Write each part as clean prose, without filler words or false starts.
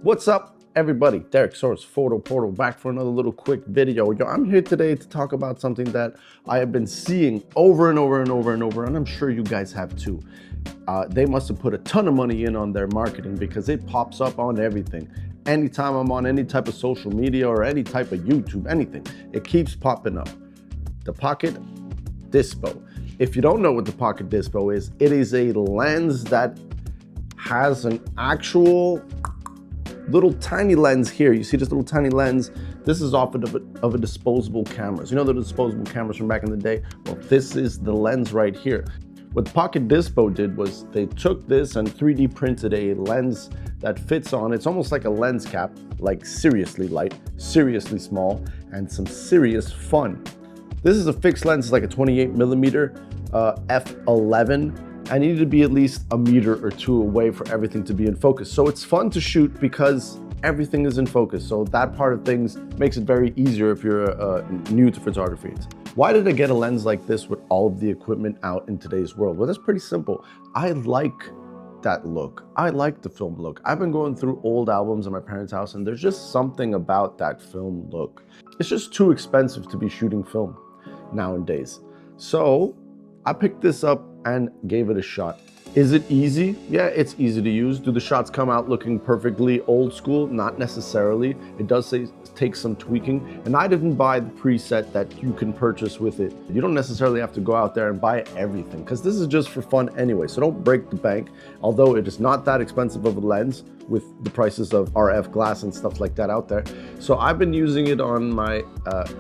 What's up, everybody? Derek Source Photo Portal back for another little quick video. Yo, I'm here today to talk about something that I have been seeing over and over and over and over, and I'm sure you guys have too. They must have put a ton of money in on their marketing because it pops up on everything. Anytime I'm on any type of social media or any type of YouTube, anything, it keeps popping up. The Pocket Dispo. If you don't know what the Pocket Dispo is, it is a lens that has an actual little tiny lens here. You see this little tiny lens? This is off of a disposable cameras. You know the disposable cameras from back in the day? Well, this is the lens right here. What the Pocket Dispo did was they took this and 3D printed a lens that fits on. It's almost like a lens cap, like seriously light, seriously small, and some serious fun. This is a fixed lens, it's like a 28mm f11. I needed to be at least a meter or two away for everything to be in focus. So it's fun to shoot because everything is in focus. So that part of things makes it very easier if you're new to photography. Why did I get a lens like this with all of the equipment out in today's world? Well, that's pretty simple. I like that look. I like the film look. I've been going through old albums in my parents' house and there's just something about that film look. It's just too expensive to be shooting film nowadays. So I picked this up and gave it a shot. Is it easy? Yeah, it's easy to use. Do the shots come out looking perfectly old school? Not necessarily. It does take some tweaking. And I didn't buy the preset that you can purchase with it. You don't necessarily have to go out there and buy everything because this is just for fun anyway. So don't break the bank. Although it is not that expensive of a lens with the prices of RF glass and stuff like that out there. So I've been using it on my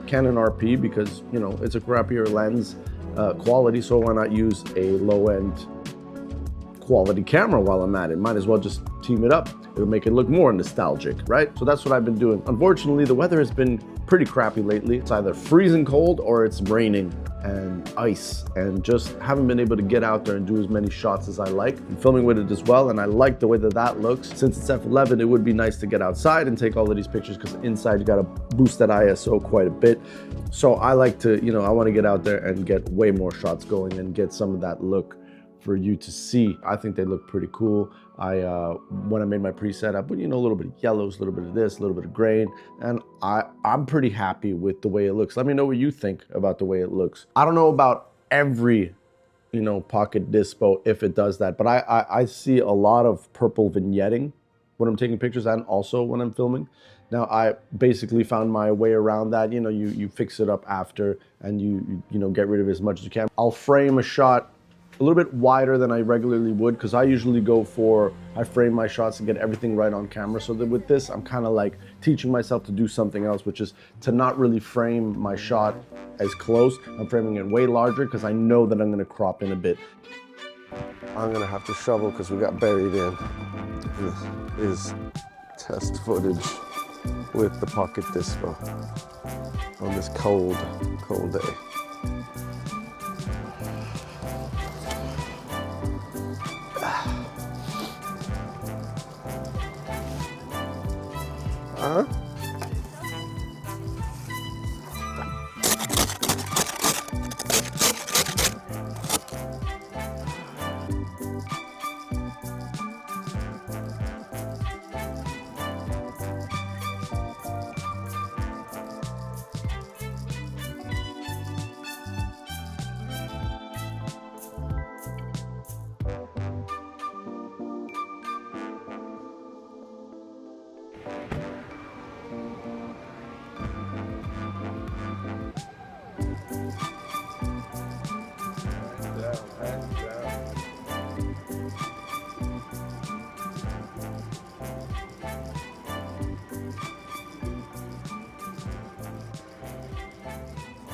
Canon RP because, you know, it's a crappier lens quality, so why not use a low-end quality camera while I'm at it? Might as well just team it up. It'll make it look more nostalgic, right? So that's what I've been doing. Unfortunately, the weather has been pretty crappy lately. It's either freezing cold or it's raining and ice, and just haven't been able to get out there and do as many shots as I like. I'm filming with it as well, and I like the way that looks. Since it's f11, it would be nice to get outside and take all of these pictures because inside you gotta boost that ISO quite a bit. So I like to, you know, I wanna get out there and get way more shots going and get some of that look for you to see. I think they look pretty cool. When I made my preset, I put, you know, a little bit of yellows, a little bit of this, a little bit of grain, and I'm pretty happy with the way it looks. Let me know what you think about the way it looks. I don't know about every, you know, Pocket Dispo if it does that, but I see a lot of purple vignetting when I'm taking pictures and also when I'm filming. Now, I basically found my way around that. You know, you fix it up after and you know, get rid of it as much as you can. I'll frame a shot a little bit wider than I regularly would because I usually I frame my shots and get everything right on camera. So that with this, I'm kind of like teaching myself to do something else, which is to not really frame my shot as close. I'm framing it way larger because I know that I'm gonna crop in a bit. I'm gonna have to shovel because we got buried in. This is test footage with the Pocket Dispo on this cold day.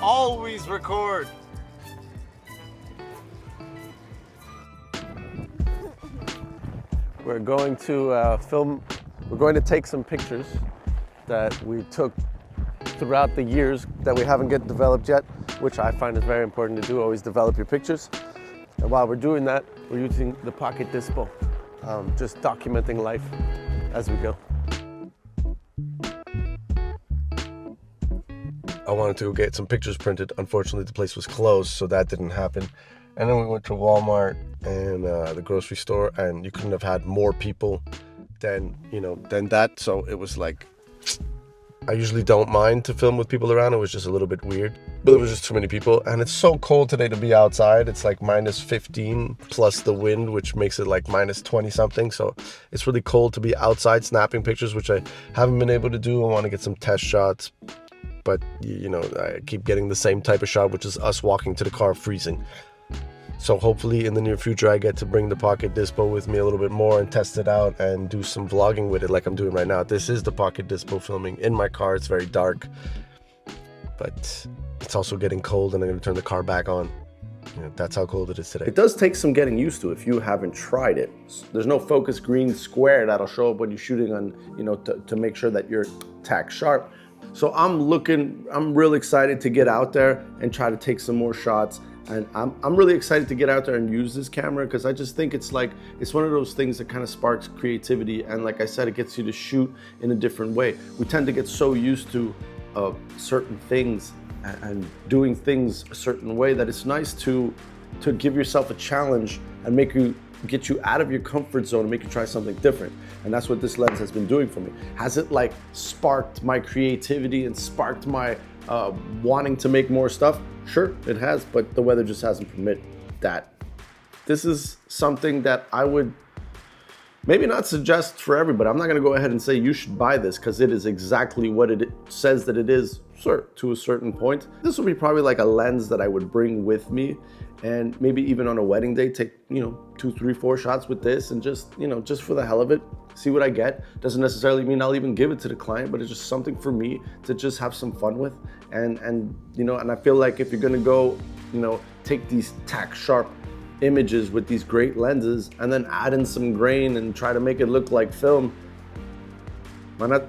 Always record. We're going to we're going to take some pictures that we took throughout the years that we haven't get developed yet, which I find is very important to do, always develop your pictures. And while we're doing that, we're using the Pocket Dispo, just documenting life as we go. I wanted to get some pictures printed. Unfortunately, the place was closed, so that didn't happen. And then we went to Walmart and the grocery store, and you couldn't have had more people than, than that. So it was like, I usually don't mind to film with people around. It was just a little bit weird, but there was just too many people. And it's so cold today to be outside. It's like -15 plus the wind, which makes it like -20 something. So it's really cold to be outside snapping pictures, which I haven't been able to do. I want to get some test shots, but I keep getting the same type of shot, which is us walking to the car freezing. So hopefully in the near future, I get to bring the Pocket Dispo with me a little bit more and test it out and do some vlogging with it like I'm doing right now. This is the Pocket Dispo filming in my car. It's very dark, but it's also getting cold, and I'm going to turn the car back on. That's how cold it is today. It does take some getting used to if you haven't tried it. There's no focus green square that'll show up when you're shooting on, to make sure that you're tack sharp. So I'm real excited to get out there and try to take some more shots. And I'm really excited to get out there and use this camera, because I just think it's one of those things that kind of sparks creativity. And like I said, it gets you to shoot in a different way. We tend to get so used to certain things and doing things a certain way that it's nice to give yourself a challenge and get you out of your comfort zone and make you try something different. And that's what this lens has been doing for me. Has it like sparked my creativity and sparked my wanting to make more stuff? Sure, it has, but the weather just hasn't permitted that. This is something that I would maybe not suggest for everybody. I'm not gonna go ahead and say you should buy this, because it is exactly what it says that it is, sir, to a certain point. This would be probably like a lens that I would bring with me, and maybe even on a wedding day, take 2, 3, 4 shots with this, and just for the hell of it, see what I get. Doesn't necessarily mean I'll even give it to the client, but it's just something for me to just have some fun with. And I feel like if you're gonna go, take these tack sharp images with these great lenses and then add in some grain and try to make it look like film, why not,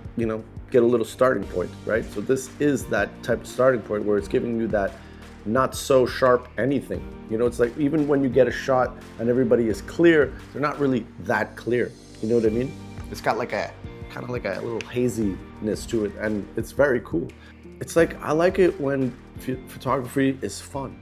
get a little starting point, right? So this is that type of starting point where it's giving you that not so sharp anything. It's like even when you get a shot and everybody is clear, they're not really that clear. You know what I mean? It's got like kind of like a little haziness to it, and it's very cool. It's like, I like it when photography is fun.